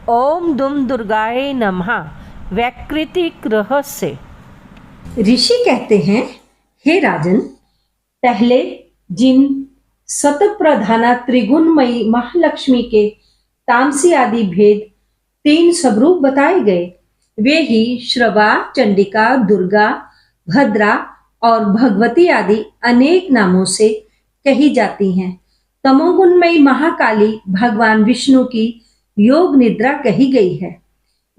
ओम दुम दुर्गाए नमः। वैकृतिक रहस्य। ऋषि कहते हैं, हे राजन, पहले जिन सतप्रधाना त्रिगुणमयी महालक्ष्मी के तामसी आदि भेद 3 स्वरूप बताए गए, वे ही श्रवा, चंडिका, दुर्गा, भद्रा और भगवती आदि अनेक नामों से कही जाती हैं। तमोगुणमयी महाकाली भगवान विष्णु की योग निद्रा कही गई है।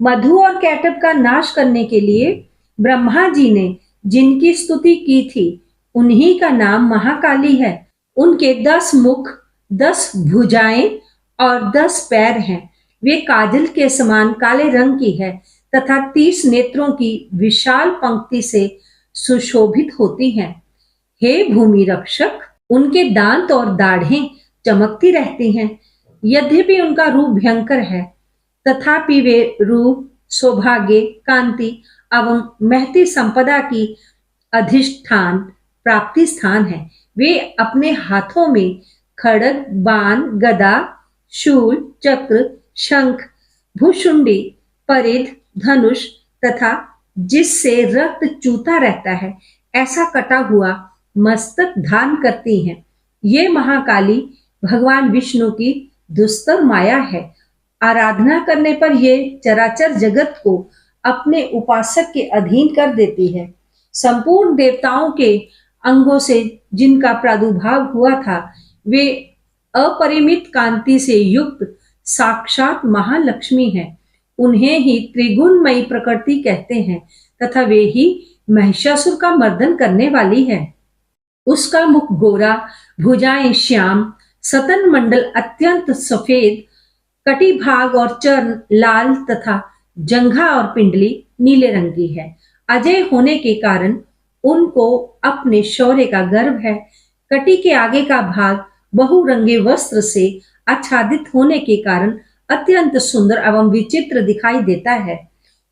मधु और कैटब का नाश करने के लिए ब्रह्मा जी ने जिनकी स्तुति की थी, उन्हीं का नाम महाकाली है। उनके 10 मुख, 10 भुजाएं और 10 पैर हैं। वे काजल के समान काले रंग की है तथा 30 नेत्रों की विशाल पंक्ति से सुशोभित होती हैं। हे भूमि रक्षक, उनके दांत और दाढ़ें चमकती रहती हैं। यद्यपि उनका रूप भयंकर है, तथापि वे रूप, सौभाग्य, कांति एवं महती संपदा की अधिष्ठान प्राप्ति स्थान है। वे अपने हाथों में खड्ग, बाण, गदा, शूल, चक्र, शंख, भुशुंडी, परिध, धनुष तथा जिससे रक्त चूता रहता है ऐसा कटा हुआ मस्तक धारण करती हैं। ये महाकाली भगवान विष्णु की दुस्तर माया है। आराधना करने पर ये चराचर जगत को अपने उपासक के अधीन कर देती है। संपूर्ण देवताओं के अंगों से जिनका प्रादुर्भाव हुआ था, वे अपरिमित कांति से युक्त साक्षात महालक्ष्मी हैं। उन्हें ही त्रिगुणमयी प्रकृति कहते हैं तथा वे ही महिषासुर का मर्दन करने वाली है। उसका मुख गोरा, भुजाएं श्याम, सतन मंडल अत्यंत सफेद, कटी भाग और चरण लाल तथा जंघा और पिंडली नीले रंग की है। अजय होने के कारण उनको अपने शौर्य का गर्व है। कटी के आगे का भाग बहुरंगे वस्त्र से आच्छादित होने के कारण अत्यंत सुंदर एवं विचित्र दिखाई देता है।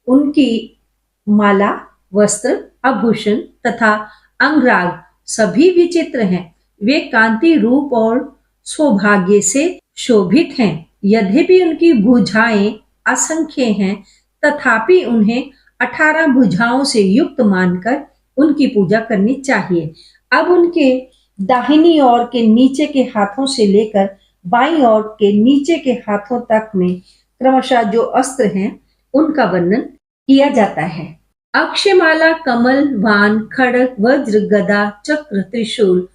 उनकी माला, वस्त्र, आभूषण तथा अंगराग सभी विचित्र हैं। वे कांति, रूप और सौभाग्य से शोभित हैं। यद्यपि उनकी भुजाएं असंख्य हैं, तथापि उन्हें 18 भुजाओं से युक्त मानकर उनकी पूजा करनी चाहिए। अब उनके दाहिनी ओर के नीचे के हाथों से लेकर बाईं ओर के नीचे के हाथों तक में क्रमशः जो अस्त्र हैं, उनका वर्णन किया जाता है। अक्षयमाला, कमल, वान, खड्ग, वज्र, गदा, चक्र, त्रिशूल,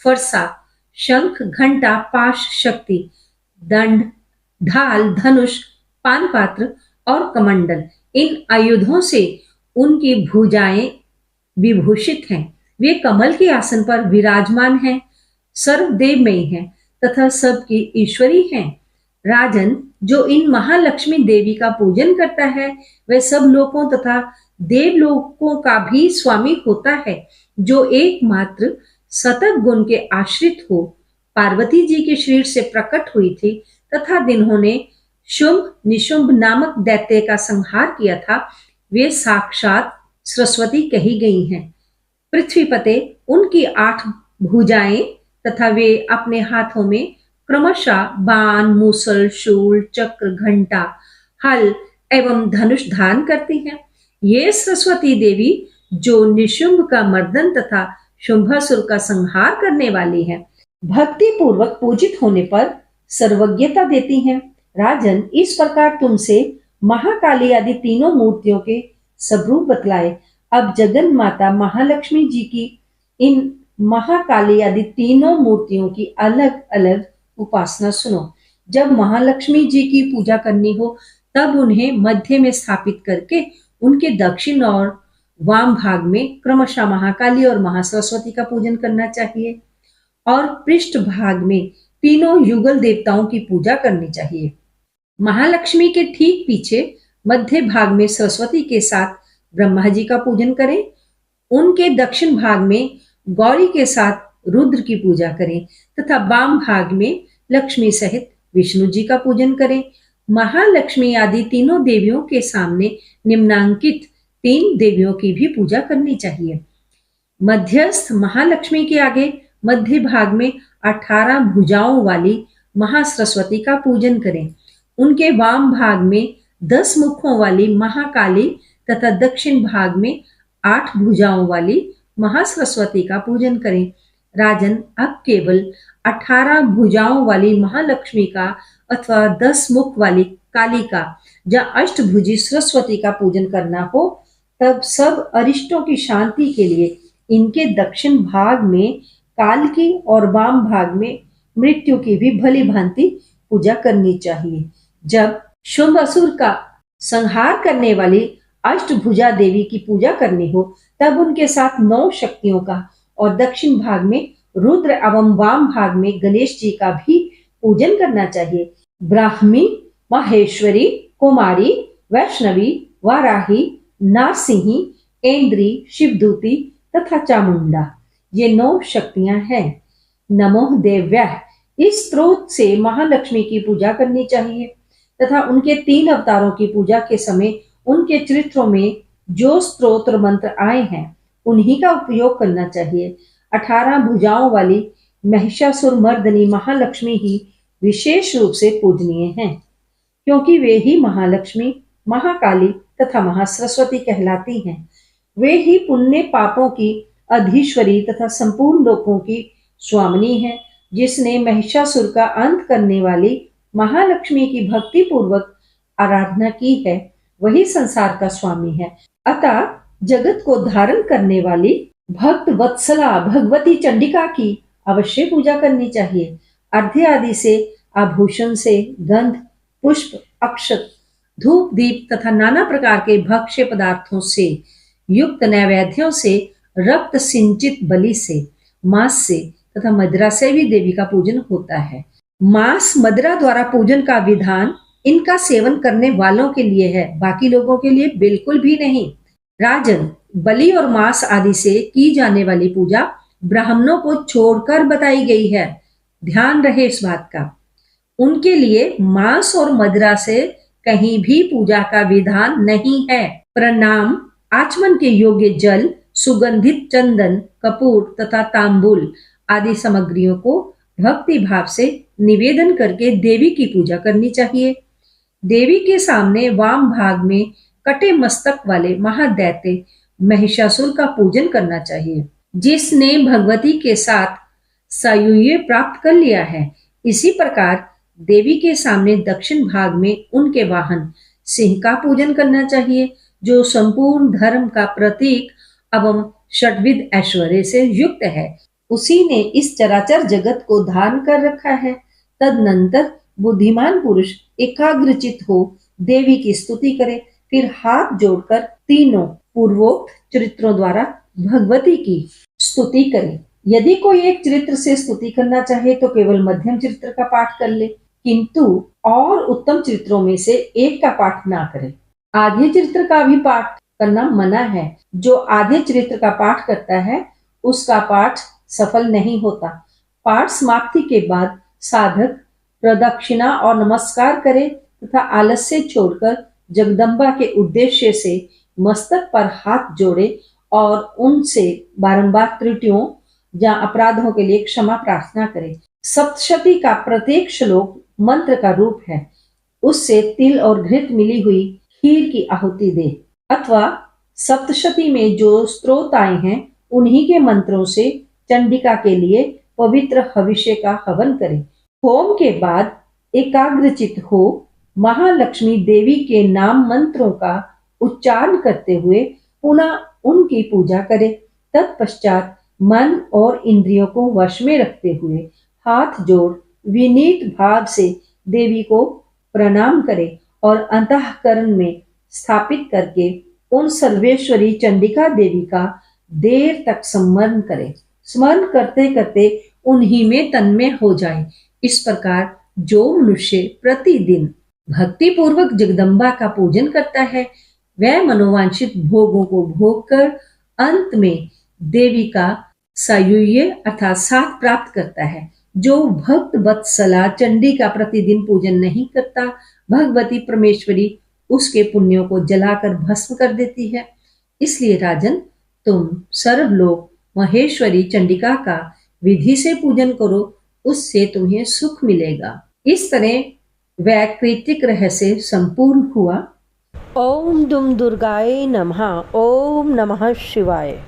फरसा, शंख, घंटा, पाश, शक्ति, दंड, ढाल, धनुष, पानपात्र और कमंडल, इन आयुधों से उनकी भुजाएं विभूषित हैं। वे कमल के आसन पर विराजमान हैं, सर्वदेवमयी हैं तथा सबकी ईश्वरी हैं। राजन, जो इन महालक्ष्मी देवी का पूजन करता है, वह सब लोकों तथा देवलोकों का भी स्वामी होता है। जो एकमात्र सतत गुण के आश्रित हो, पार्वती जी के शरीर से प्रकट हुई थी तथा जिन्होंने शुंभ निशुंभ नामक दैत्य का संहार किया था, वे साक्षात सरस्वती कही गई हैं। पृथ्वीपते उनकी 8 भुजाएं तथा वे अपने हाथों में क्रमशः बाण, मूसल, शूल, चक्र, घंटा, हल एवं धनुष धारण करती हैं। ये सरस्वती देवी जो निशुंभ का मर्दन तथा शुंभासुर का संहार करने वाली है, भक्ति पूर्वक पूजित होने पर सर्वज्ञता देती हैं। राजन, इस प्रकार तुमसे महाकाली आदि तीनों मूर्तियों के स्वरूप बतलाए। अब जगन माता महालक्ष्मी जी की इन महाकाली आदि तीनों मूर्तियों की अलग अलग उपासना सुनो। जब महालक्ष्मी जी की पूजा करनी हो, तब उन्हें मध्य में स्थापित करके उनके दक्षिण और वाम भाग में क्रमशः महाकाली और महासरस्वती का पूजन करना चाहिए और पृष्ठ भाग में तीनों युगल देवताओं की पूजा करनी चाहिए। महालक्ष्मी के ठीक पीछे मध्य भाग में सरस्वती के साथ ब्रह्मा जी का पूजन करें। उनके दक्षिण भाग में गौरी के साथ रुद्र की पूजा करें तथा वाम भाग में लक्ष्मी सहित विष्णु जी का पूजन करें। महालक्ष्मी आदि तीनों देवियों के सामने निम्नांकित 3 देवियों की भी पूजा करनी चाहिए। मध्यस्थ महालक्ष्मी के आगे मध्य भाग में 18 भुजाओं वाली महासरस्वती का पूजन करें। उनके वाम भाग में 10 मुखों वाली महाकाली तथा दक्षिण भाग में 8 भुजाओं वाली महासरस्वती का पूजन करें। राजन, अब केवल 18 भुजाओं वाली महालक्ष्मी का अथवा 10 मुख वाली काली का या अष्टभुजी सरस्वती का पूजन करना हो, तब सब अरिष्टों की शांति के लिए इनके दक्षिण भाग में काल की और वाम भाग में मृत्यु की भी भली भांति पूजा करनी चाहिए। जब शुंभ असुर का संहार करने वाली अष्टभुजा देवी की पूजा करनी हो, तब उनके साथ 9 शक्तियों का और दक्षिण भाग में रुद्र एवं वाम भाग में गणेश जी का भी पूजन करना चाहिए। ब्राह्मी, माहेश्वरी, कुमारी, वैष्णवी, वाराही, नारसिंही, ऐन्द्री, शिवदूती तथा चामुंडा, ये 9 शक्तियां हैं। नमो देव्याः, इस स्त्रोत से महालक्ष्मी की पूजा करनी चाहिए तथा उनके 3 अवतारों की पूजा के समय उनके चरित्रों में जो स्तोत्र मंत्र आए हैं उन्हीं का उपयोग करना चाहिए। 18 भुजाओं वाली महिषासुर मर्दनी महालक्ष्मी ही विशेष रूप से पूजनीय हैं, क्योंकि वे ही महालक्ष्मी, महाकाली तथा महासरस्वती कहलाती हैं। वे ही पुण्य पापों की अधीश्वरी तथा संपूर्ण लोकों की स्वामिनी है। जिसने महिषासुर का अंत करने वाली महालक्ष्मी की भक्ति पूर्वक आराधना की है, वही संसार का स्वामी है। अतः जगत को धारण करने वाली भक्त वत्सला भगवती चंडिका की अवश्य पूजा करनी चाहिए। अर्घ्य आदि से, आभूषण से, गंध, पुष्प, अक्षत, धूप, दीप तथा नाना प्रकार के भक्ष्य पदार्थों से युक्त नैवेद्यों से, रक्त सिंचित बलि से, मांस से तथा मदिरा से भी देवी का पूजन होता है। मांस मदिरा द्वारा पूजन का विधान इनका सेवन करने वालों के लिए है, बाकी लोगों के लिए बिल्कुल भी नहीं। राजन, बलि और मांस आदि से की जाने वाली पूजा ब्राह्मणों को छोड़कर बताई गई है। ध्यान रहे इस बात का। उनके लिए मांस और मदिरा से कहीं भी पूजा का विधान नहीं है। प्रणाम, आचमन के योग्य जल, सुगंधित चंदन, कपूर तथा तांबूल आदि सामग्रियों को भक्ति भाव से निवेदन करके देवी की पूजा करनी चाहिए। देवी के सामने वाम भाग में कटे मस्तक वाले महादैत्य महिषासुर का पूजन करना चाहिए, जिसने भगवती के साथ सायुज्य प्राप्त कर लिया है। इसी प्रकार देवी के सामने दक्षिण भाग में उनके वाहन सिंह का पूजन करना चाहिए, जो संपूर्ण धर्म का प्रतीक एवं षड्विध ऐश्वर्य से युक्त है। उसी ने इस चराचर जगत को धारण कर रखा है। तदनंतर बुद्धिमान पुरुष एकाग्रचित हो देवी की स्तुति करे, फिर हाथ जोड़कर तीनों पूर्वोक्त चरित्रों द्वारा भगवती की स्तुति करे। यदि कोई एक चरित्र से स्तुति करना चाहे तो केवल मध्यम चरित्र का पाठ कर ले, किंतु और उत्तम चरित्रों में से एक का पाठ ना करे। आधे चरित्र का भी पाठ करना मना है। जो आधे चरित्र का पाठ करता है उसका पाठ सफल नहीं होता। पाठ समाप्ति के बाद साधक प्रदक्षिणा और नमस्कार करे तथा आलस्य छोड़कर जगदम्बा के उद्देश्य से मस्तक पर हाथ जोड़े और उनसे बारंबार त्रुटियों या अपराधों के लिए क्षमा प्रार्थना करे। सप्तशती का प्रत्येक श्लोक मंत्र का रूप है। उससे तिल और घृत मिली हुई खीर की आहुति दे, अथवा सप्तशती में जो स्त्रोत आए हैं उन्हीं के मंत्रों से चंडिका के लिए पवित्र हविष्य का हवन करे। होम के बाद एकाग्रचित हो महालक्ष्मी देवी के नाम मंत्रों का उच्चारण करते हुए पुनः उनकी पूजा करे। तत्पश्चात मन और इंद्रियों को वश में रखते हुए हाथ जोड़ विनीत भाव से देवी को प्रणाम करे और अंतःकरण में स्थापित करके उन सर्वेश्वरी चंडिका देवी का देर तक स्मरण करे। स्मरण करते करते उन्हीं में तन्मय हो जाए। इस प्रकार जो मनुष्य प्रतिदिन भक्ति पूर्वक जगदम्बा का पूजन करता है, वह मनोवांछित भोगों को भोग कर अंत में देवी का सायुज्य अर्थात साथ प्राप्त करता है। जो भक्त वत्सला चंडी का प्रतिदिन पूजन नहीं करता, भगवती परमेश्वरी उसके पुण्यों को जलाकर भस्म कर देती है। इसलिए राजन, तुम सर्वलोक महेश्वरी चंडिका का विधि से पूजन करो, उससे तुम्हें सुख मिलेगा। इस तरह वैकृतिक रहस्य संपूर्ण हुआ। ओम दुम दुर्गाय नमः। ओम नमः शिवाय।